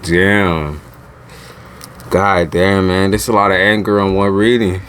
Damn. God damn, man. There's a lot of anger on one reading.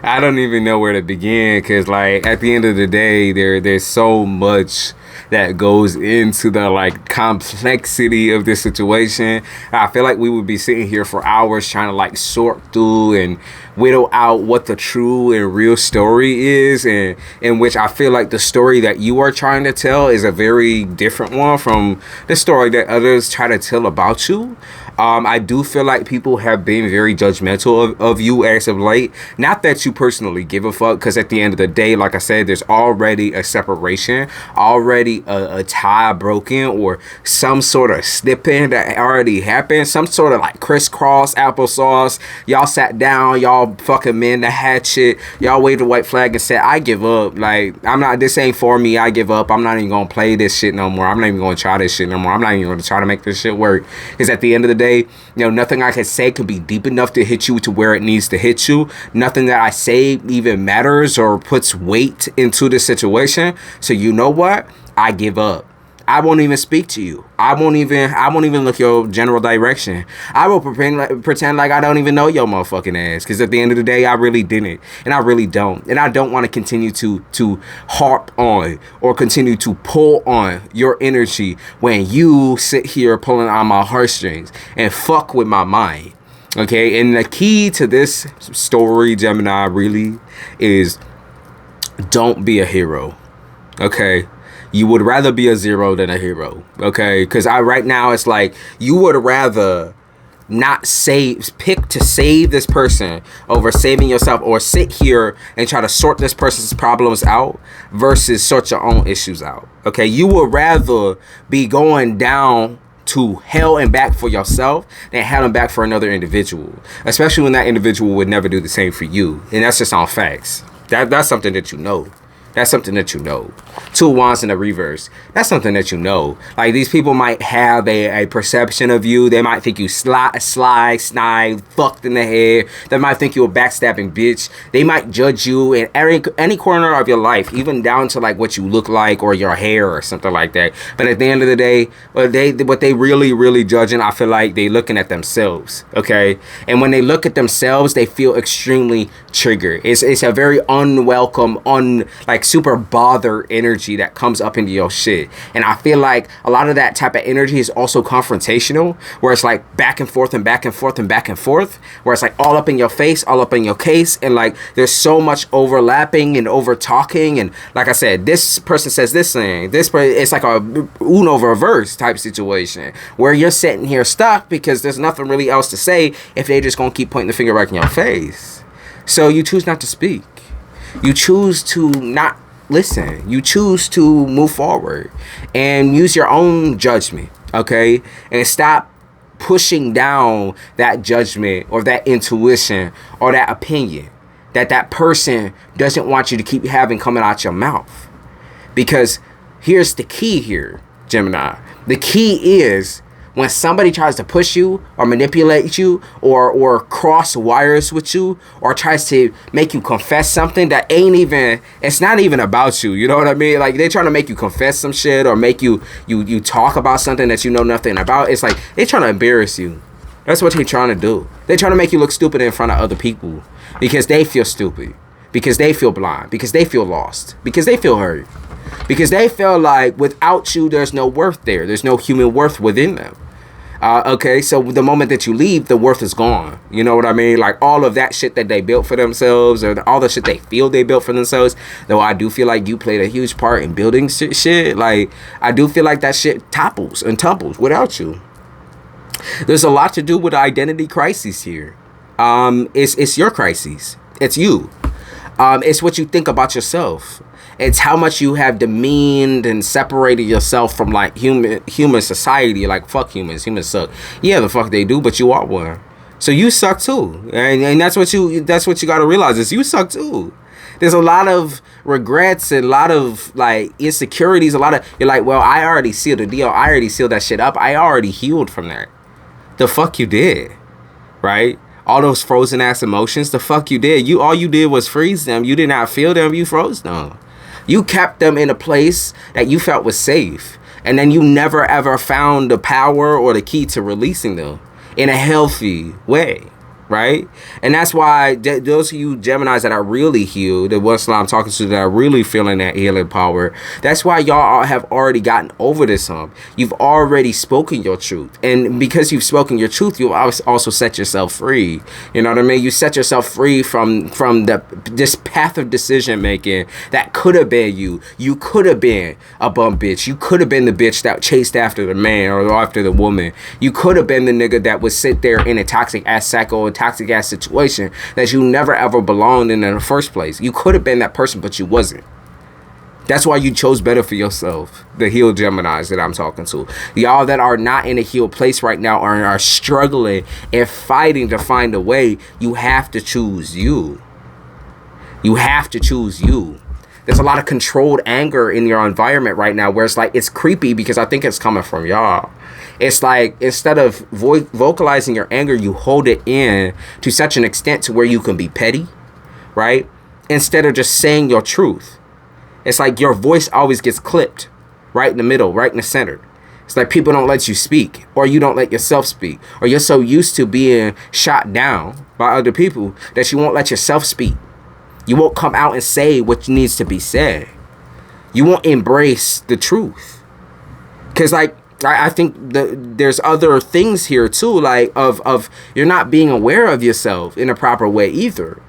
I don't even know where to begin because, like, at the end of the day, there's so much that goes into the, like, complexity of this situation. I feel like we would be sitting here for hours trying to, like, sort through and whittle out what the true and real story is, and in which I feel like the story that you are trying to tell is a very different one from the story that others try to tell about you. I do feel like people have been very judgmental of you as of late. Not that you personally give a fuck, because at the end of the day, like I said, there's already a separation, already a tie broken, or some sort of snipping that already happened, some sort of like crisscross applesauce. Y'all sat down, y'all fucking men that had shit, y'all waved a white flag and said, I give up. Like, this ain't for me, I give up. I'm not even gonna play this shit no more. I'm not even gonna try this shit no more. I'm not even gonna try to make this shit work. Because at the end of the day, nothing I can say can be deep enough to hit you to where it needs to hit you. Nothing that I say even matters or puts weight into the situation. So you know what? I give up. I won't even speak to you. I won't even look your general direction. I will pretend like I don't even know your motherfucking ass. Because at the end of the day, I really didn't. And I really don't. And I don't want to continue to harp on or continue to pull on your energy when you sit here pulling on my heartstrings and fuck with my mind. Okay? And the key to this story, Gemini, really is don't be a hero. Okay? You would rather be a zero than a hero, okay? Because right now it's like you would rather not pick to save this person over saving yourself, or sit here and try to sort this person's problems out versus sort your own issues out, okay? You would rather be going down to hell and back for yourself than hell and back for another individual, especially when that individual would never do the same for you. And that's just on facts. That's something that you know. That's something that you know. Two wands in the reverse. That's something that you know. Like, these people might have a perception of you. They might think you sly, snide, fucked in the head. They might think you a backstabbing bitch. They might judge you in any corner of your life, even down to like what you look like or your hair or something like that. But at the end of the day, what they really judging, I feel like they looking at themselves. Okay, and when they look at themselves, they feel extremely triggered. It's a very unwelcome, super bother energy that comes up into your shit. And I feel like a lot of that type of energy is also confrontational, where it's like back and forth and back and forth and back and forth, where it's like all up in your face, all up in your case, and like there's so much overlapping and over talking. And like I said, this person says this thing, it's like a Uno reverse type situation where you're sitting here stuck because there's nothing really else to say if they just gonna keep pointing the finger back in your face. So you choose not to speak. You choose to not listen. You choose to move forward and use your own judgment, okay? And stop pushing down that judgment or that intuition or that opinion that person doesn't want you to keep having coming out your mouth. Because here's the key here, Gemini. The key is when somebody tries to push you or manipulate you or cross wires with you or tries to make you confess something that it's not even about you. You know what I mean? Like, they're trying to make you confess some shit or make you talk about something that you know nothing about. It's like they're trying to embarrass you. That's what they're trying to do. They're trying to make you look stupid in front of other people because they feel stupid, because they feel blind, because they feel lost, because they feel hurt, because they feel like without you, there's no worth there. There's no human worth within them. Okay, so the moment that you leave, the worth is gone. You know what I mean? Like, all of that shit that they built for themselves, or all the shit they feel they built for themselves, though I do feel like you played a huge part in building shit. Like, I do feel like that shit topples and tumbles without you. There's a lot to do with identity crises here. It's your crises. It's you. It's what you think about yourself. It's how much you have demeaned and separated yourself from like human society. Like, fuck humans. Humans suck. Yeah, the fuck they do, but you are one. So you suck too. And that's what you gotta realize, is you suck too. There's a lot of regrets and a lot of like insecurities. You're like, well, I already sealed the deal. I already sealed that shit up. I already healed from that. The fuck you did, right? All those frozen ass emotions, the fuck you did. All you did was freeze them. You did not feel them. You froze them. You kept them in a place that you felt was safe. And then you never ever found the power or the key to releasing them in a healthy way, right? And that's why those of you Geminis that are really healed, the ones that I'm talking to that are really feeling that healing power, that's why y'all have already gotten over this hump. You've already spoken your truth. And because you've spoken your truth, you've also set yourself free. You know what I mean? You set yourself free from this path of decision making that could have been you. You could have been a bum bitch. You could have been the bitch that chased after the man or after the woman. You could have been the nigga that would sit there in a toxic ass cycle, toxic ass situation that you never ever belonged in the first place. You could have been that person, but you wasn't. That's why you chose better for yourself. The healed Geminis that I'm talking to. Y'all that are not in a healed place right now are struggling and fighting to find a way. You have to choose you. You have to choose you. There's a lot of controlled anger in your environment right now where it's like, it's creepy because I think it's coming from y'all. It's like, instead of vocalizing your anger, you hold it in to such an extent to where you can be petty, right? Instead of just saying your truth. It's like your voice always gets clipped right in the middle, right in the center. It's like people don't let you speak, or you don't let yourself speak, or you're so used to being shot down by other people that you won't let yourself speak. You won't come out and say what needs to be said. You won't embrace the truth. Because, like, I think there's other things here, too, like, of you're not being aware of yourself in a proper way, either.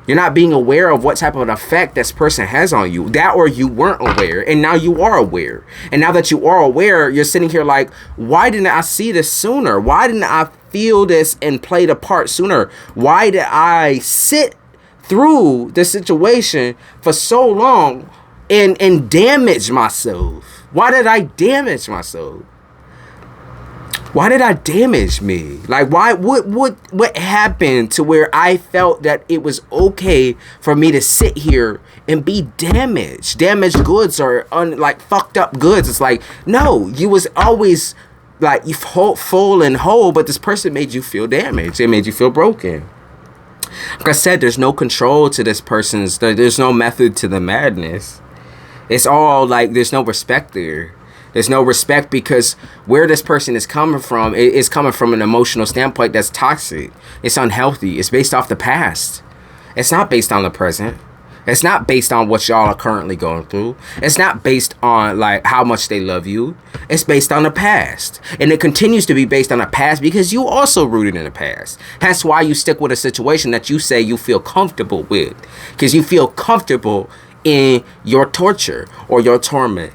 You're not being aware of what type of an effect this person has on you. That, or you weren't aware, and now you are aware. And now that you are aware, you're sitting here like, why didn't I see this sooner? Why didn't I feel this and play the part sooner? Why did I sit through the situation for so long and damage myself? Why did I damage myself? Why did I damage me? Like, why? What happened to where I felt that it was okay for me to sit here and be damaged? Damaged goods or like fucked up goods. It's like, no, you was always like you full and whole, but this person made you feel damaged. It made you feel broken. Like I said, there's no control to this person's, there's no method to the madness. It's all like, there's no respect there. There's no respect because where this person is coming from, it's coming from an emotional standpoint that's toxic. It's unhealthy. It's based off the past. It's not based on the present. It's not based on what y'all are currently going through. It's not based on like how much they love you. It's based on the past. And it continues to be based on the past because you also rooted in the past. That's why you stick with a situation that you say you feel comfortable with. Because you feel comfortable in your torture or your torment.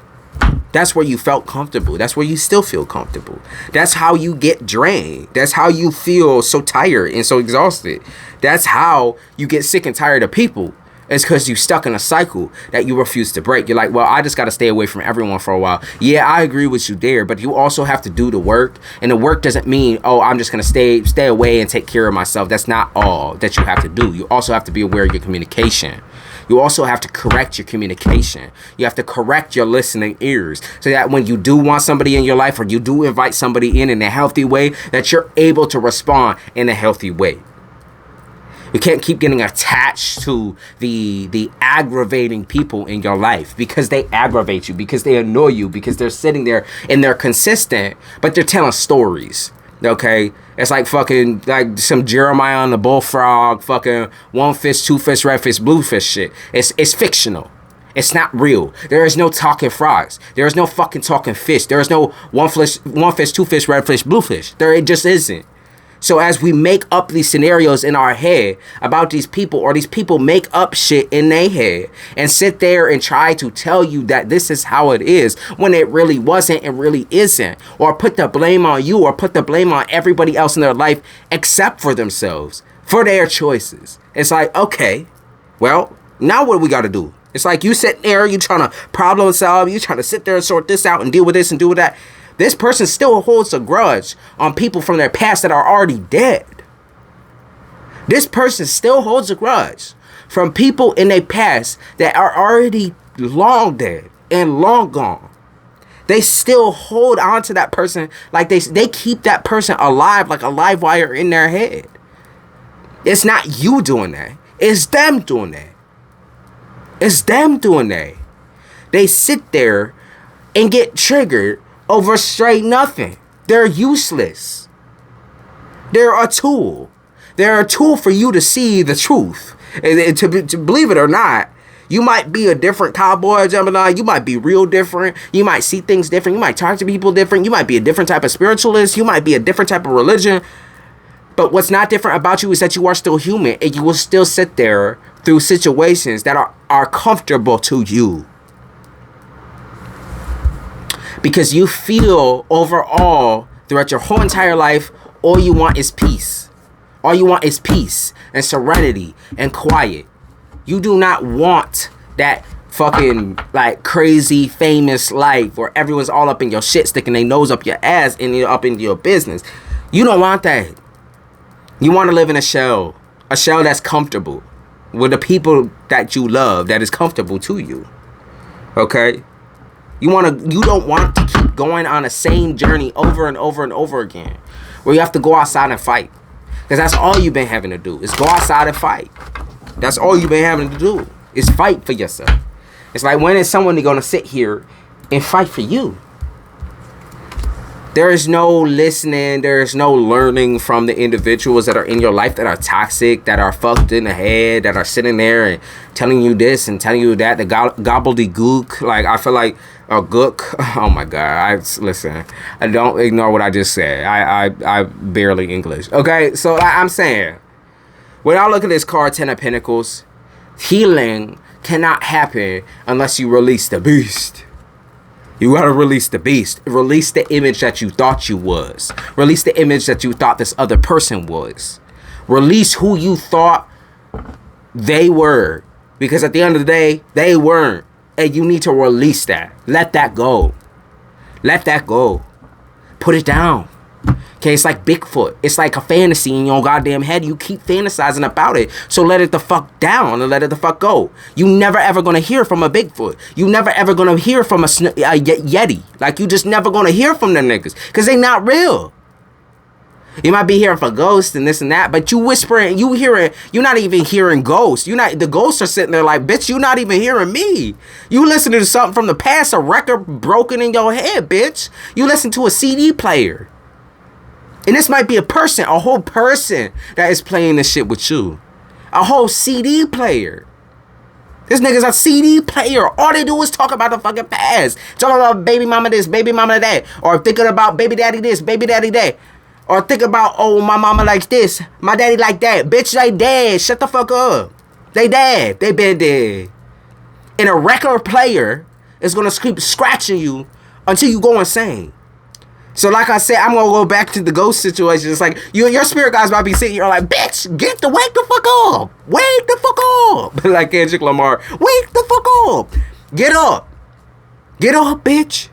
That's where you felt comfortable. That's where you still feel comfortable. That's how you get drained. That's how you feel so tired and so exhausted. That's how you get sick and tired of people. It's because you're stuck in a cycle that you refuse to break. You're like, well, I just got to stay away from everyone for a while. Yeah, I agree with you there, but you also have to do the work. And the work doesn't mean, oh, I'm just going to stay away and take care of myself. That's not all that you have to do. You also have to be aware of your communication. You also have to correct your communication. You have to correct your listening ears so that when you do want somebody in your life or you do invite somebody in a healthy way, that you're able to respond in a healthy way. You can't keep getting attached to the aggravating people in your life because they aggravate you, because they annoy you, because they're sitting there and they're consistent, but they're telling stories. Okay, it's like fucking like some Jeremiah on the bullfrog, fucking one fish, two fish, red fish, blue fish shit. It's fictional. It's not real. There is no talking frogs. There is no fucking talking fish. There is no one fish, two fish, red fish, blue fish. It just isn't. So as we make up these scenarios in our head about these people, or these people make up shit in their head and sit there and try to tell you that this is how it is when it really wasn't and really isn't, or put the blame on you or put the blame on everybody else in their life except for themselves, for their choices. It's like, okay, well, now what do we got to do? It's like you sitting there, you trying to problem solve, you trying to sit there and sort this out and deal with this and deal with that. This person still holds a grudge on people from their past that are already dead. This person still holds a grudge from people in their past that are already long dead and long gone. They still hold on to that person like they keep that person alive like a live wire in their head. It's not you doing that. It's them doing that. It's them doing that. They sit there and get triggered over straight nothing. They're useless. They're a tool. They're a tool for you to see the truth. And to believe it or not, you might be a different cowboy, Gemini. You might be real different. You might see things different. You might talk to people different. You might be a different type of spiritualist. You might be a different type of religion. But what's not different about you is that you are still human, and you will still sit there through situations that are comfortable to you. Because you feel overall throughout your whole entire life, all you want is peace. All you want is peace and serenity and quiet. You do not want that fucking like crazy famous life where everyone's all up in your shit, sticking their nose up your ass and up into your business. You don't want that. You want to live in a shell that's comfortable with the people that you love, that is comfortable to you. Okay? You don't want to keep going on the same journey over and over and over again, where you have to go outside and fight. Because that's all you've been having to do, is go outside and fight. That's all you've been having to do, is fight for yourself. It's like, when is someone going to sit here and fight for you? There is no listening. There is no learning from the individuals that are in your life that are toxic, that are fucked in the head, that are sitting there and telling you this and telling you that. The gobbledygook. Like, I feel like a gook. Oh my God. Listen, I don't ignore what I just said. I barely English. Okay, so I'm saying, when I look at this card, Ten of Pentacles, healing cannot happen unless you release the beast. You gotta release the beast. Release the image that you thought you was. Release the image that you thought this other person was. Release who you thought they were. Because at the end of the day, they weren't. And you need to release that. Let that go. Let that go. Put it down. Okay, it's like Bigfoot. It's like a fantasy in your goddamn head. You keep fantasizing about it. So let it the fuck down and let it the fuck go. You never ever gonna hear from a Bigfoot. You never ever gonna hear from a Yeti. Like, you just never gonna hear from them niggas. Because they not real. You might be hearing for ghosts and this and that, but you whispering, you hearing, you're not even hearing ghosts. The ghosts are sitting there like, bitch, you're not even hearing me. You listening to something from the past, a record broken in your head, bitch. You listen to a CD player. And this might be a person, a whole person that is playing this shit with you. A whole CD player. This nigga's a CD player. All they do is talk about the fucking past. Talk about baby mama this, baby mama that. Or thinking about baby daddy this, baby daddy that. Or think about, oh, my mama likes this, my daddy like that. Bitch, they dead. Shut the fuck up. They dead. They been dead. And a record player is going to keep scratching you until you go insane. So like I said, I'm going to go back to the ghost situation. It's like, your spirit guys might be sitting here like, bitch, wake the fuck up. Wake the fuck up. Like Kendrick Lamar, wake the fuck up. Get up. Get up, bitch.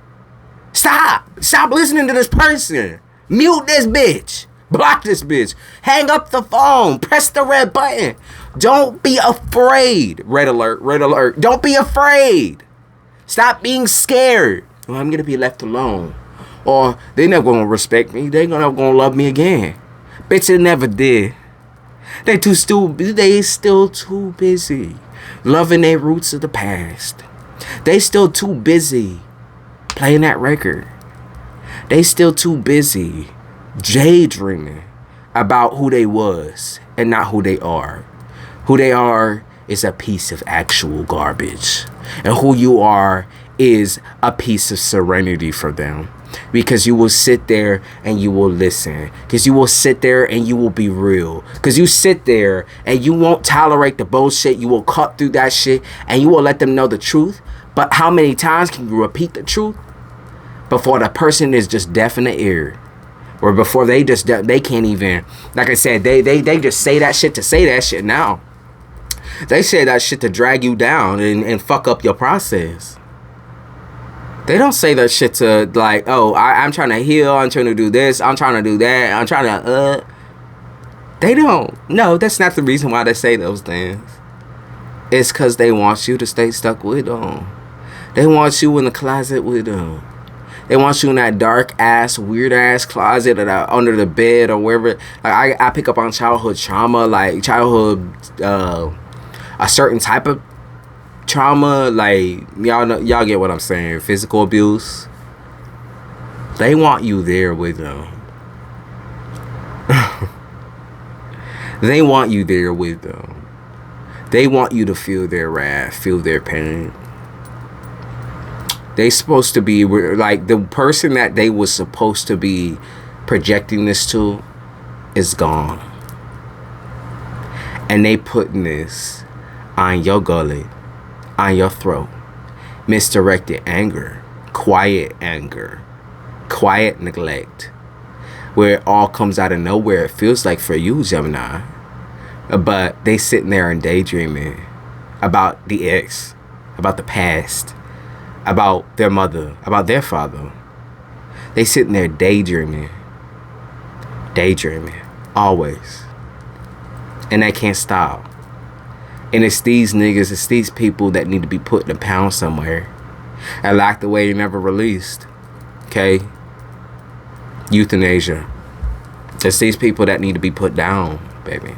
Stop listening to this person. Mute this bitch. Block this bitch. Hang up the phone. Press the red button. Don't be afraid. Red alert. Red alert. Don't be afraid. Stop being scared. Well, I'm going to be left alone. Or they never going to respect me. They never going to love me again. Bitch, they never did. They still too busy loving their roots of the past. They still too busy playing that record. They still too busy daydreaming about who they was and not who they are. Who they are is a piece of actual garbage. And who you are is a piece of serenity for them. Because you will sit there and you will listen. Because you will sit there and you will be real. Because you sit there and you won't tolerate the bullshit. You will cut through that shit and you will let them know the truth. But how many times can you repeat the truth before the person is just deaf in the ear? Or before they can't even, like I said, they just say that shit to say that shit now. They say that shit to drag you down and fuck up your process. They don't say that shit to like, oh, I'm trying to heal, I'm trying to do this, I'm trying to do that, I'm trying to, They don't. No, that's not the reason why they say those things. It's because they want you to stay stuck with them. They want you in the closet with them. They want you in that dark ass, weird ass closet or under the bed or wherever. Like I pick up on childhood trauma, like childhood, a certain type of trauma. Like y'all get what I'm saying. Physical abuse. They want you there with them. They want you there with them. They want you to feel their wrath, feel their pain. They supposed to be, like, the person that they was supposed to be projecting this to is gone. And they putting this on your gullet, on your throat. Misdirected anger, quiet neglect, where it all comes out of nowhere. It feels like for you, Gemini. But they sitting there and daydreaming about the ex, about the past, about their mother, about their father. They sitting there daydreaming, always. And they can't stop. And it's these niggas, it's these people that need to be put in a pound somewhere and locked away and never released. Okay? Euthanasia. It's these people that need to be put down, baby.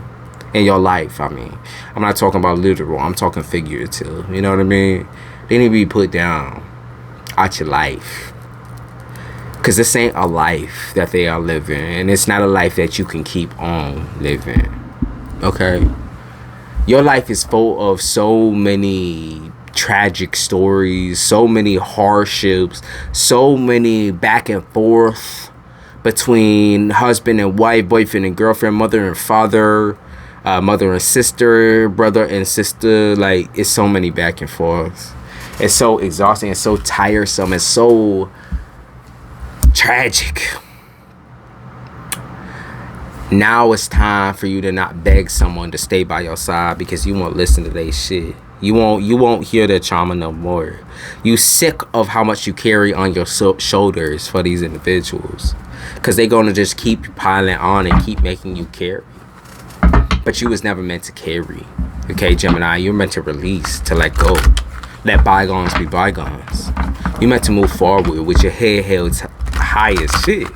In your life, I mean. I'm not talking about literal, I'm talking figurative. You know what I mean? They need to be put down out your life. Because this ain't a life that they are living. And it's not a life that you can keep on living. Okay? Your life is full of so many tragic stories, so many hardships, so many back and forth between husband and wife, boyfriend and girlfriend, mother and father, mother and sister, brother and sister. Like, it's so many back and forths. It's so exhausting. It's so tiresome. It's so tragic. Now it's time for you to not beg someone to stay by your side because you won't listen to their shit. You won't hear their trauma no more. You sick of how much you carry on your shoulders for these individuals. Because they're going to just keep piling on and keep making you carry. But you was never meant to carry. Okay, Gemini, you're meant to release, to let go. Let bygones be bygones. You're meant to move forward with your head held high as shit.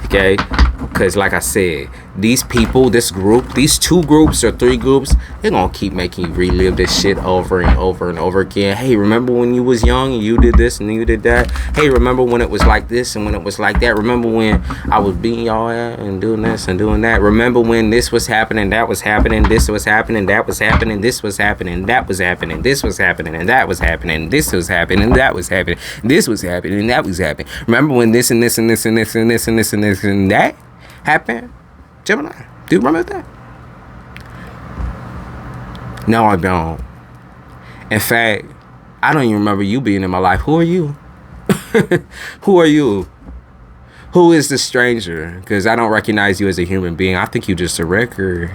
Okay? Because like I said, these people, this group, these 2 groups or 3 groups, they're going to keep making you relive this shit over and over and over again. Hey, remember when you was young and you did this and you did that? Hey, remember when it was like this and when it was like that? Remember when I was beating y'all at and doing this and doing that? Remember when this was happening, that was happening, this was happening, that was happening, this was happening, that was happening, this was happening, and that was happening, this was happening, that was happening, this was happening, and that was happening. Remember when this and this and this and this and this and this and this and that happened? Gemini, do you remember that? No, I don't. In fact, I don't even remember you being in my life. Who are you? Who are you? Who is the stranger? Because I don't recognize you as a human being. I think you're just a record.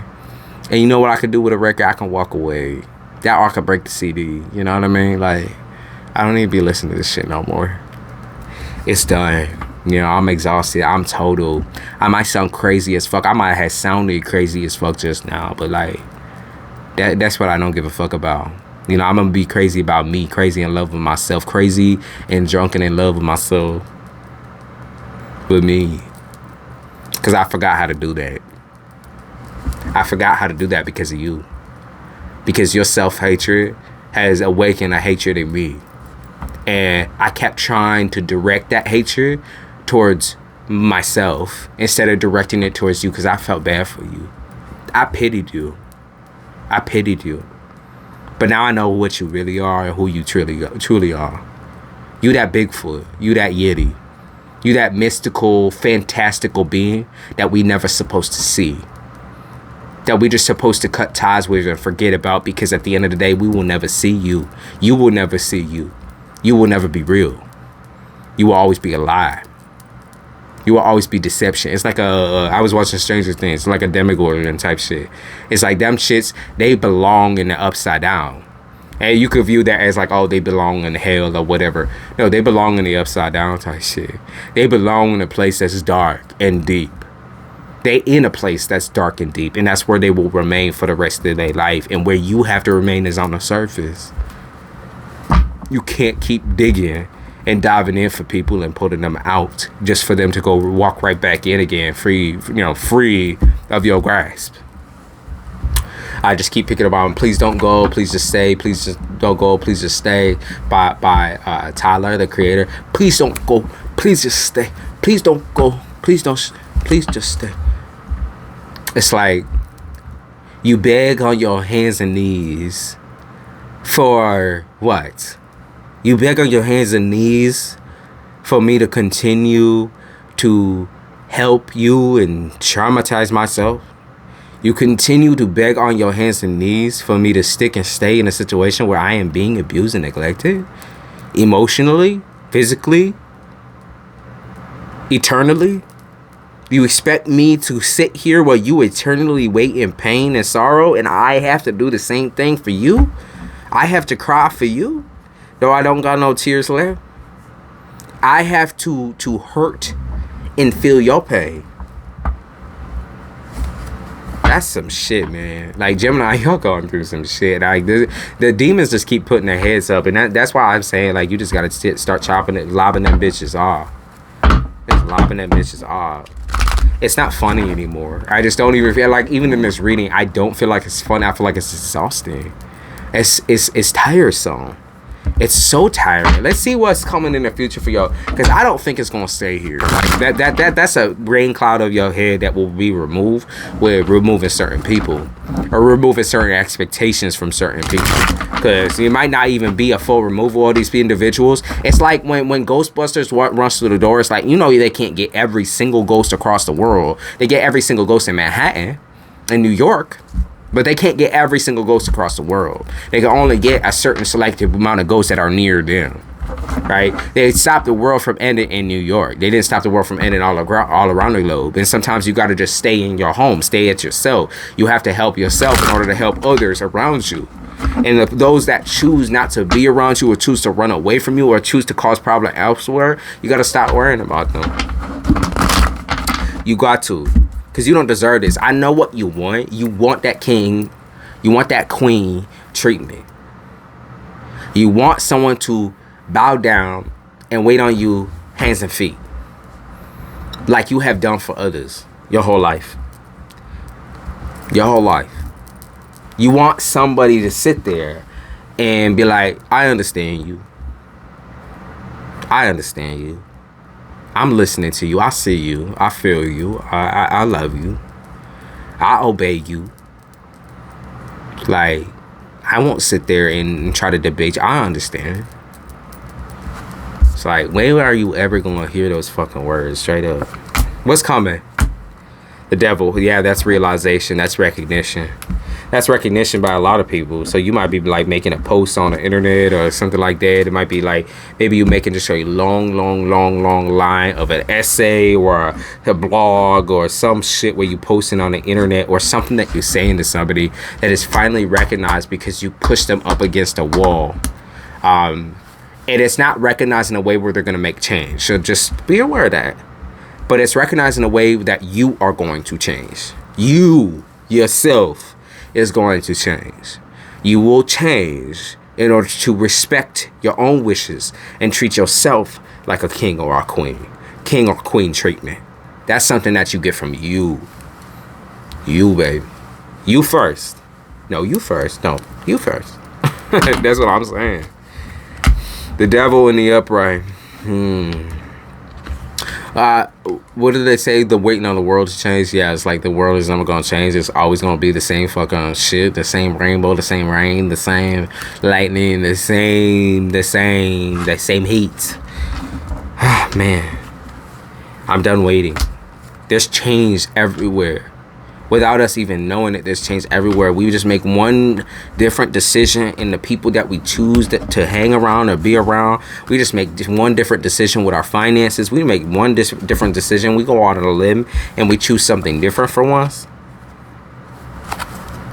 And you know what I can do with a record? I can walk away. That or I can break the CD. You know what I mean? Like, I don't need to be listening to this shit no more. It's done. You know, I'm exhausted. I'm total. I might sound crazy as fuck. I might have sounded crazy as fuck just now. But, like, that's what I don't give a fuck about. You know, I'm going to be crazy about me. Crazy in love with myself. Crazy and drunken in love with myself. With me. Because I forgot how to do that. I forgot how to do that because of you. Because your self-hatred has awakened a hatred in me. And I kept trying to direct that hatred towards myself instead of directing it towards you because I felt bad for you. I pitied you. But now I know what you really are and who you truly are. You that Bigfoot. You that Yeti. You that mystical, fantastical being that we never supposed to see. That we just supposed to cut ties with and forget about because at the end of the day, we will never see you. You will never see you. You will never be real. You will always be a lie. You will always be deception. It's like I was watching Stranger Things. It's like a Demogorgon type shit. It's like them shits, they belong in the upside down. And you could view that as like, oh, they belong in hell or whatever. No, they belong in the upside down type shit. They belong in a place that's dark and deep. They in a place that's dark and deep. And that's where they will remain for the rest of their life. And where you have to remain is on the surface. You can't keep digging and diving in for people and putting them out just for them to go walk right back in again, free of your grasp. I just keep picking up on Please Don't Go, Please Just Stay, Please Just Don't Go, Please Just Stay by Tyler, the creator. Please don't go, please just stay, Please don't go. Please don't. Please just stay. It's like you beg on your hands and knees for what? You beg on your hands and knees for me to continue to help you and traumatize myself. You continue to beg on your hands and knees for me to stick and stay in a situation where I am being abused and neglected, emotionally, physically, eternally. You expect me to sit here while you eternally wait in pain and sorrow, and I have to do the same thing for you? I have to cry for you, though I don't got no tears left. I have to hurt and feel your pain. That's some shit, man. Like, Gemini, y'all going through some shit. Like, the demons just keep putting their heads up, and that's why I'm saying, like, you just gotta start chopping it, lobbing them bitches off. Just lobbing them bitches off. It's not funny anymore. I just don't even feel like, even in this reading, I don't feel like it's fun. I feel like it's exhausting. It's tiresome. It's so tiring. Let's see what's coming in the future for y'all, because I don't think it's gonna stay here. Like that's a rain cloud of your head that will be removed with removing certain people or removing certain expectations from certain people, because it might not even be a full removal of these individuals. It's like when Ghostbusters runs through the door. It's like, you know, they can't get every single ghost across the world. They get every single ghost in Manhattan, in New York, but they can't get every single ghost across the world. They can only get a certain selective amount of ghosts that are near them, right? They stopped the world from ending in New York. They didn't stop the world from ending all around the globe. And sometimes you got to just stay in your home, stay at yourself. You have to help yourself in order to help others around you. And those that choose not to be around you or choose to run away from you or choose to cause problem elsewhere, you got to stop worrying about them. You got to. Because you don't deserve this. I know what you want. You want that king. You want that queen treatment. You want someone to bow down and wait on you hands and feet, like you have done for others your whole life. Your whole life. You want somebody to sit there and be like, I understand you. I understand you. I'm listening to you. I see you. I feel you. I love you. I obey you. Like, I won't sit there and try to debate you. I understand. It's like, when are you ever going to hear those fucking words straight up? What's coming? The devil. Yeah, that's realization. That's recognition. That's recognition by a lot of people. So you might be like making a post on the internet or something like that. It might be like, maybe you're making just a long line of an essay or a blog or some shit where you posting on the internet, or something that you're saying to somebody that is finally recognized because you push them up against a wall. And it's not recognized in a way where they're going to make change. So just be aware of that. But it's recognized in a way that you are going to change. You, yourself, is going to change. You will change in order to respect your own wishes and treat yourself like a king or a queen. King or queen treatment. That's something that you get from you. You, baby. You first. No, you first. No, you first. That's what I'm saying. The devil in the upright. What did they say? The waiting on the world to change? Yeah, it's like the world is never gonna change. It's always gonna be the same fucking shit, the same rainbow, the same rain, the same lightning, the same heat. Man, I'm done waiting. There's change everywhere. Without us even knowing it, there's change everywhere. We just make one different decision in the people that we choose to hang around or be around. We just make one different decision with our finances. We make one different decision. We go out on a limb and we choose something different for once.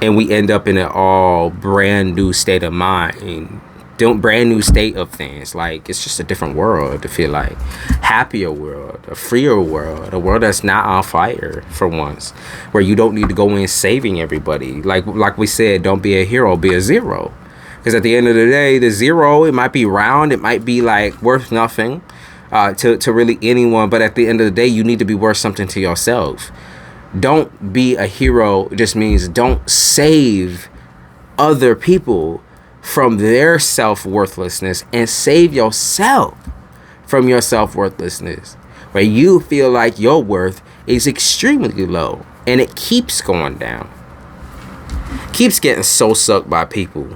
And we end up in an all brand new state of mind. Brand new state of things. Like, it's just a different world to feel like. Happier world, a freer world, a world that's not on fire for once, where you don't need to go in saving everybody. Like we said, don't be a hero, be a zero. Because at the end of the day, the zero, it might be round, it might be like worth nothing to really anyone, but at the end of the day, you need to be worth something to yourself. Don't be a hero just means don't save other people from their self-worthlessness, and save yourself from your self-worthlessness. where you feel like your worth is extremely low, and it keeps going down. Keeps getting so sucked by people.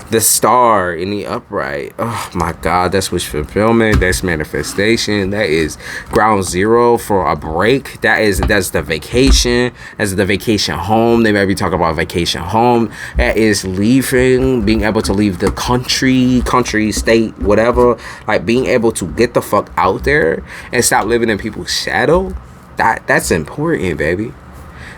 The star in the upright. Oh my God, that's wish fulfillment. That's manifestation. That is ground zero for a break. That's the vacation. That's the vacation home. They may be talking about vacation home. That is leaving, being able to leave the country, state, whatever. Like being able to get the fuck out there and stop living in people's shadow. That's important, baby.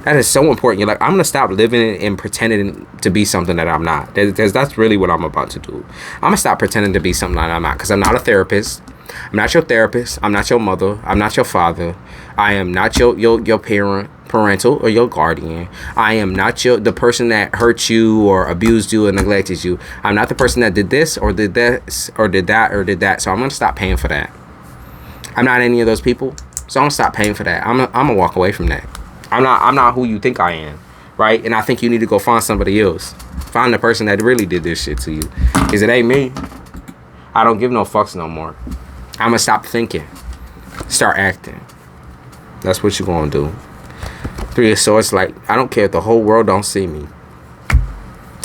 That is so important. You're like, I'm going to stop living and pretending to be something that I'm not. That's really what I'm about to do. I'm going to stop pretending to be something that I'm not. Because I'm not a therapist. I'm not your therapist. I'm not your mother. I'm not your father. I am not your parental or your guardian. I am not the person that hurt you or abused you or neglected you. I'm not the person that did this or did this or did that or did that. So I'm going to stop paying for that. I'm not any of those people. So I'm going to stop paying for that. I'm going to walk away from that. I'm not who you think I am, right? And I think you need to go find somebody else. Find the person that really did this shit to you. Because it ain't me. I don't give no fucks no more. I'm going to stop thinking. Start acting. That's what you're going to do. Three of Swords, like, I don't care if the whole world don't see me.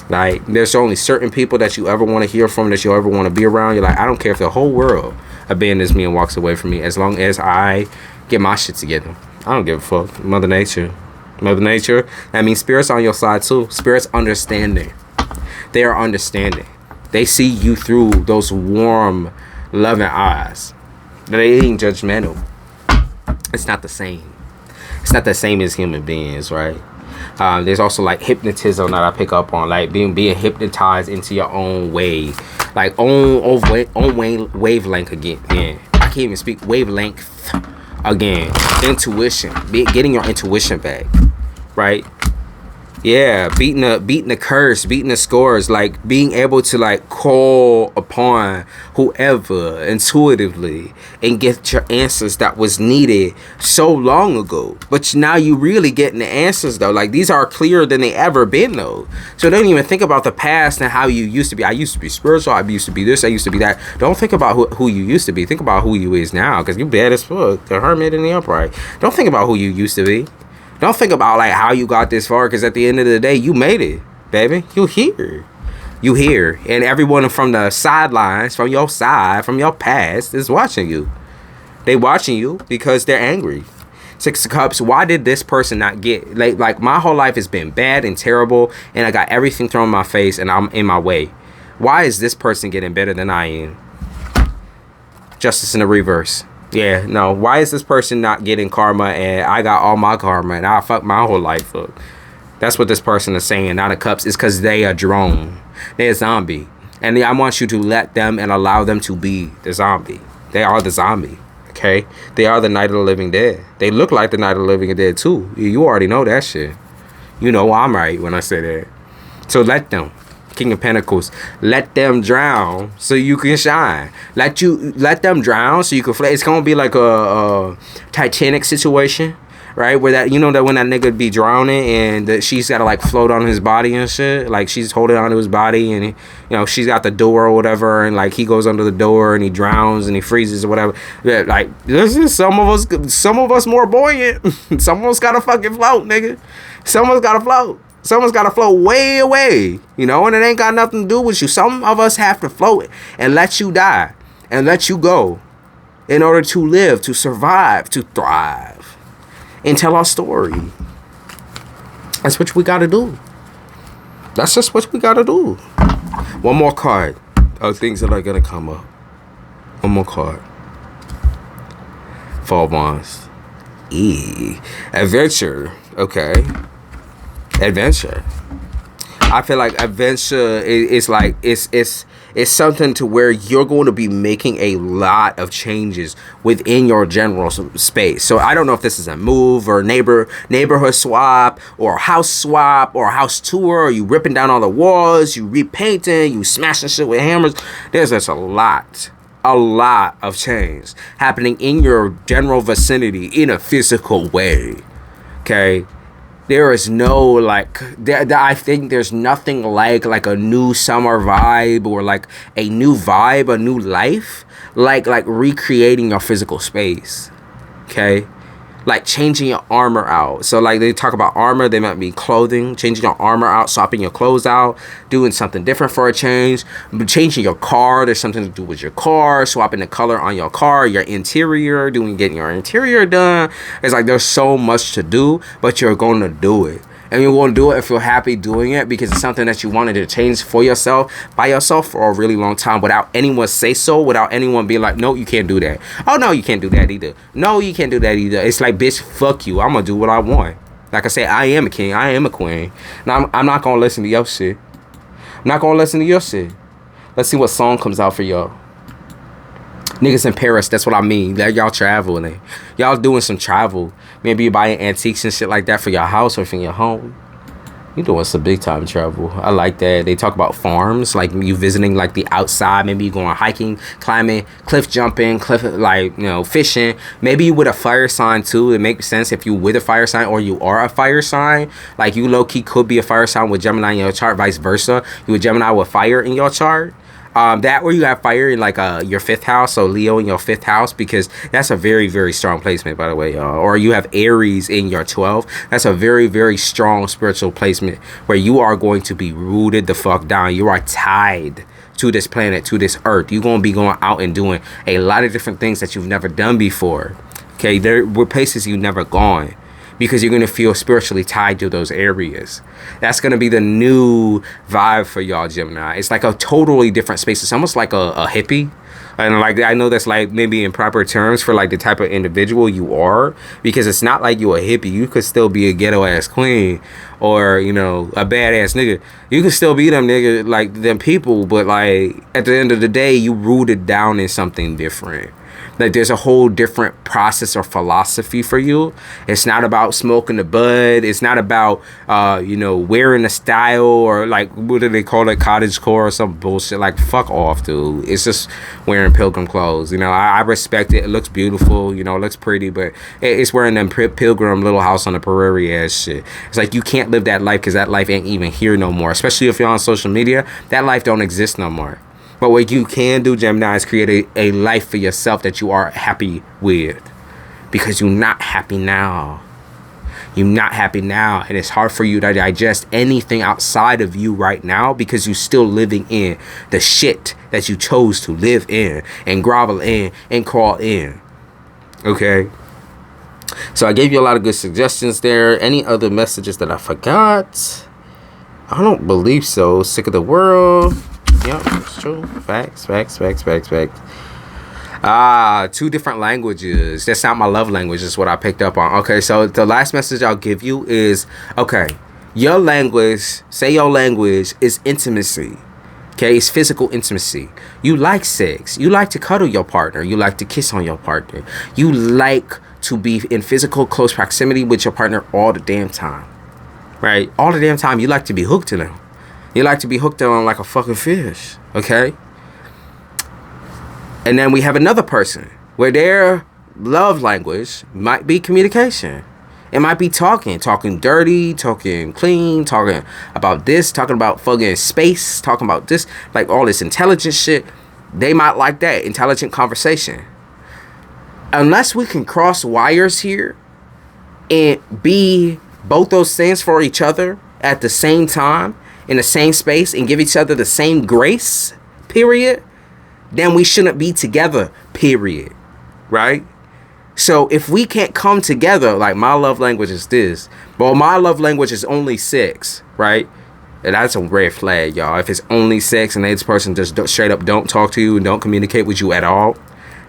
Like, there's only certain people that you ever want to hear from, that you ever want to be around. You're like, I don't care if the whole world abandons me and walks away from me, as long as I get my shit together. I don't give a fuck. Mother Nature. That means spirits on your side too. Spirits understanding. They are understanding. They see you through those warm, loving eyes. They ain't judgmental. It's not the same. It's not the same as human beings, right? There's also like hypnotism that I pick up on, like being hypnotized into your own way, like own wavelength again. Yeah, I can't even speak wavelength. Again, intuition, getting your intuition back, right? Yeah, beating the curse, beating the scores, like being able to like call upon whoever intuitively and get your answers that was needed so long ago. But now you really getting the answers though. Like these are clearer than they ever been though. So don't even think about the past and how you used to be. I used to be spiritual. I used to be this. I used to be that. Don't think about who you used to be. Think about who you is now, because you bad as fuck. The Hermit and the Upright. Don't think about who you used to be. Don't think about like how you got this far, because at the end of the day, you made it, baby. You here, and everyone from the sidelines, from your side, from your past, is watching you. They watching you because they're angry. Six of Cups. Why did this person not get like my whole life has been bad and terrible, and I got everything thrown in my face, and I'm in my way. Why is this person getting better than I am? Justice in the reverse. Yeah, no. Why is this person not getting karma and I got all my karma and I fucked my whole life up? That's what this person is saying. Nine of Cups is because they are drone. They're a zombie. And I want you to let them and allow them to be the zombie. They are the zombie. Okay? They are the Night of the Living Dead. They look like the Night of the Living Dead too. You already know that shit. You know I'm right when I say that. So let them. King of Pentacles, let them drown so you can shine. Let them drown so you can fly. It's gonna be like a Titanic situation, right? Where that, you know, that when that nigga be drowning and she's gotta like float on his body and shit, like she's holding onto his body, and he, you know, she's got the door or whatever, and like he goes under the door and he drowns and he freezes or whatever. Yeah, like this is some of us more buoyant. Some of us gotta fucking float, nigga. Some of us gotta float. Someone's got to float way away, you know, and it ain't got nothing to do with you. Some of us have to float and let you die and let you go in order to live, to survive, to thrive, and tell our story. That's what we got to do. That's just what we got to do. One more card of things that are going to come up. One more card. 4 Wands. Adventure. Okay. Adventure. I feel like adventure is like it's something to where you're going to be making a lot of changes within your general space. So I don't know if this is a move or neighborhood swap or house swap or house tour, or you ripping down all the walls, you repainting, you smashing shit with hammers. There's just a lot of change happening in your general vicinity in a physical way. Okay. There is no like I think there's nothing like a new summer vibe or like a new vibe, a new life like recreating your physical space. Okay, like changing your armor out. So like they talk about armor, they might be clothing, changing your armor out, swapping your clothes out, doing something different for a change. But changing your car, there's something to do with your car, swapping the color on your car, your interior, getting your interior done. It's like there's so much to do, but you're going to do it. And you're going to do it and feel happy doing it because it's something that you wanted to change for yourself, by yourself for a really long time without anyone say so, without anyone being like, no, you can't do that. Oh, no, you can't do that either. No, you can't do that either. It's like, bitch, fuck you. I'm going to do what I want. Like I said, I am a king. I am a queen. Now, I'm not going to listen to your shit. I'm not going to listen to your shit. Let's see what song comes out for y'all. Niggas in Paris, that's what I mean. Like y'all traveling. Y'all doing some travel. Maybe you're buying antiques and shit like that for your house or for your home. You doing some big time travel. I like that. They talk about farms, like you visiting like the outside. Maybe you going hiking, climbing, cliff jumping, fishing. Maybe you with a fire sign too. It makes sense if you with a fire sign or you are a fire sign. Like you low key could be a fire sign with Gemini in your chart, vice versa. You with Gemini with fire in your chart. That where you have fire in like your 5th house, so Leo in your 5th house, because that's a very, very strong placement, by the way, y'all. Or you have Aries in your 12th. That's a very, very strong spiritual placement where you are going to be rooted the fuck down. You are tied to this planet, to this earth. You're going to be going out and doing a lot of different things that you've never done before. Okay, there were places you've never gone, because you're going to feel spiritually tied to those areas. That's going to be the new vibe for y'all, Gemini. It's like a totally different space. It's almost like a hippie. And like I know that's like maybe in proper terms for like the type of individual you are, because it's not like you a hippie. You could still be a ghetto ass queen or, you know, a badass nigga. You could still be them nigga, like them people, but like at the end of the day, you rooted down in something different. Like there's a whole different process or philosophy for you. It's not about smoking the bud. It's not about wearing a style or like what do they call it, cottagecore or some bullshit. Like fuck off, dude. It's just wearing pilgrim clothes. You know, I respect it. It looks beautiful. You know, it looks pretty, but it's wearing them pilgrim little house on the prairie ass shit. It's like you can't live that life because that life ain't even here no more. Especially if you're on social media, that life don't exist no more. But what you can do, Gemini, is create a life for yourself that you are happy with. Because you're not happy now. You're not happy now. And it's hard for you to digest anything outside of you right now because you're still living in the shit that you chose to live in and grovel in and crawl in. Okay? So I gave you a lot of good suggestions there. Any other messages that I forgot? I don't believe so. Sick of the world. Yep, it's true. Facts. 2 different languages. That's not my love language. That's what I picked up on. Okay, so the last message I'll give you is, okay, your language is intimacy. Okay, it's physical intimacy. You like sex. You like to cuddle your partner. You like to kiss on your partner. You like to be in physical close proximity with your partner all the damn time. Right? All the damn time. You like to be hooked to them. You like to be hooked on like a fucking fish, okay? And then we have another person where their love language might be communication. It might be talking dirty, talking clean, talking about this, talking about fucking space, talking about this, like all this intelligent shit. They might like that, intelligent conversation. Unless we can cross wires here and be both those things for each other at the same time, in the same space, and give each other the same grace, period, then we shouldn't be together, period. Right? So if we can't come together, like my love language is this, but my love language is only sex, right? And that's a red flag, y'all. If it's only sex and this person just straight up don't talk to you and don't communicate with you at all,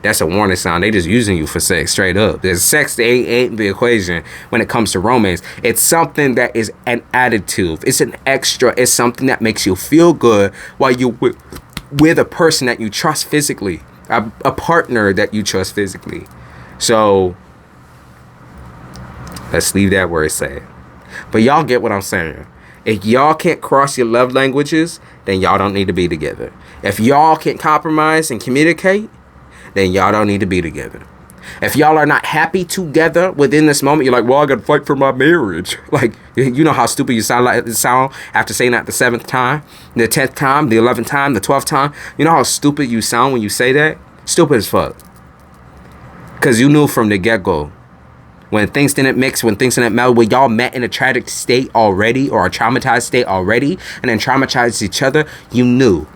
that's a warning sign. They just using you for sex, straight up. There's sex that ain't the equation when it comes to romance. It's something that is an additive. It's an extra. It's something that makes you feel good while you're with a person that you trust physically, a partner that you trust physically. So let's leave that where it's at. But y'all get what I'm saying. If y'all can't cross your love languages, then y'all don't need to be together. If y'all can't compromise and communicate, then y'all don't need to be together. If y'all are not happy together within this moment, you're like, well, I gotta fight for my marriage. Like, you know how stupid you sound after saying that the 7th time, the 10th time, the 11th time, the 12th time. You know how stupid you sound when you say that? Stupid as fuck. Because you knew from the get-go. When things didn't mix, when things didn't meld, when y'all met in a tragic state already, or a traumatized state already, and then traumatized each other, you knew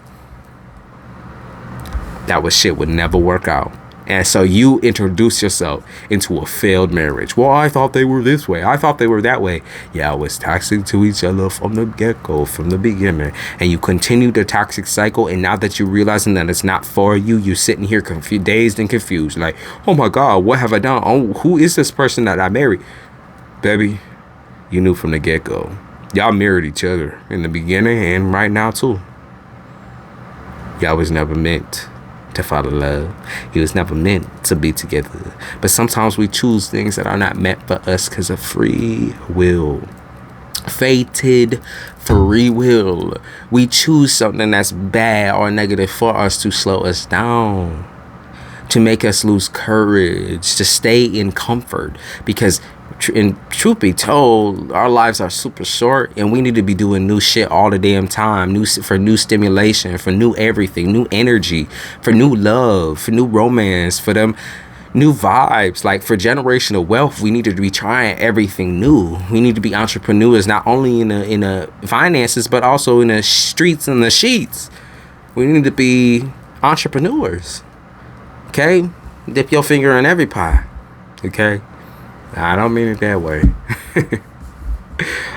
that shit would never work out. And so you introduce yourself into a failed marriage. Well, I thought they were this way. I thought they were that way. Yeah, I was toxic to each other from the get-go, from the beginning. And you continue the toxic cycle. And now that you're realizing that it's not for you, you're sitting here dazed and confused. Like, oh my God, what have I done? Oh, who is this person that I married? Baby, you knew from the get-go. Y'all mirrored each other in the beginning and right now too. Y'all was never meant to fall in love. He was never meant to be together. But sometimes we choose things that are not meant for us because of free will. Fated free will. We choose something that's bad or negative for us to slow us down, to make us lose courage, to stay in comfort. Because truth be told, our lives are super short and we need to be doing new shit all the damn time. For new stimulation, for new everything, new energy, for new love, for new romance, for them new vibes. Like for generational wealth, we need to be trying everything new. We need to be entrepreneurs, not only in the finances, but also in the streets and the sheets. We need to be entrepreneurs. Okay? Dip your finger in every pie. Okay? I don't mean it that way.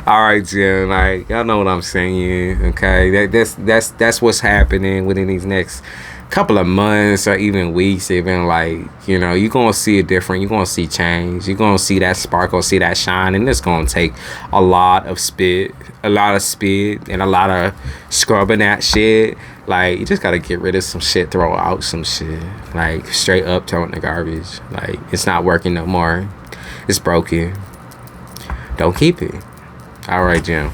All right, Jim. Like, y'all know what I'm saying. Okay, that's what's happening within these next couple of months or even weeks. Even like, you know, you're gonna see it different. You're gonna see change. You're gonna see that sparkle, see that shine, and it's gonna take a lot of spit, and a lot of scrubbing that shit. Like, you just gotta get rid of some shit, throw out some shit. Like, straight up throwing the garbage. Like, it's not working no more. It's broken. Don't keep it. All right, Jim.